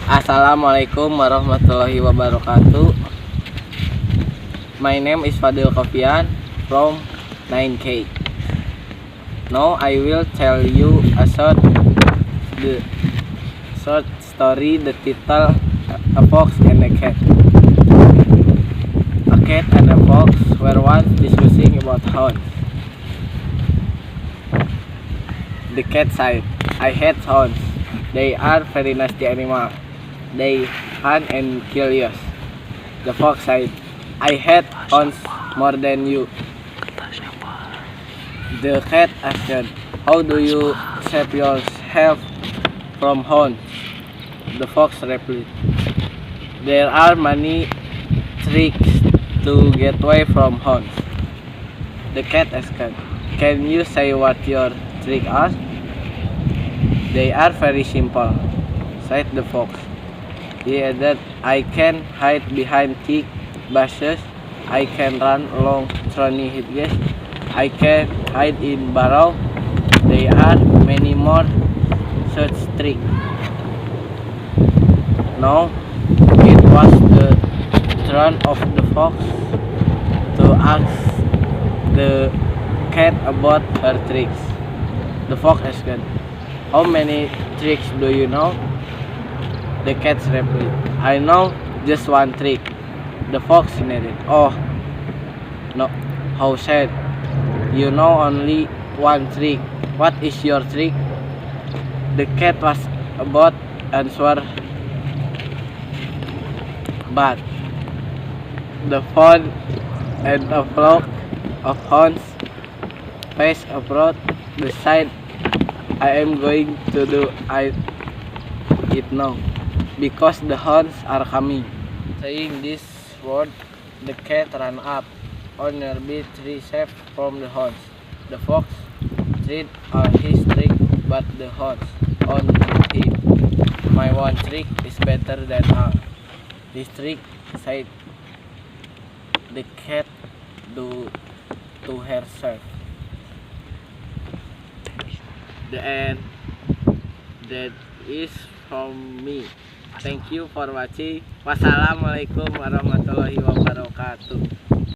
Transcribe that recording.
Assalamualaikum warahmatullahi wabarakatuh. My name is Fadhil K from 9K. Now I will tell you the short story. The title: A Fox and a Cat. A cat and a fox were once discussing about hounds. The cat said, "I hate hounds. They are very nasty animals. They hunt and kill us." The fox said, "I hate hounds more than you." The cat asked, "How do you save yourself from hounds?" The fox replied, "There are many tricks to get away from hounds." The cat asked, "Can you say what your tricks are?" "They are very simple," said the fox. He added, "I can hide behind thick bushes, I can run along thorny hedges, I can hide in burrows. There are many more such tricks." Now it was the turn of the fox to ask the cat about her tricks. The fox asked, "How many tricks do you know?" The cat replied, "I know just one trick." The fox nodded. "Oh, no, how sad. You know only one trick. What is your trick?" The cat was about to answer, but the phone and a flock of hounds passed abroad the side. "I am going to do it now, because the hounds are coming." Saying this word, the cat ran up on nearby tree safe from the hounds. The fox tried all his trick, but the hounds on him. "My one trick is better than all his trick," said the cat to herself. The end. That is from me. Thank you for watching. Wassalamualaikum warahmatullahi wabarakatuh.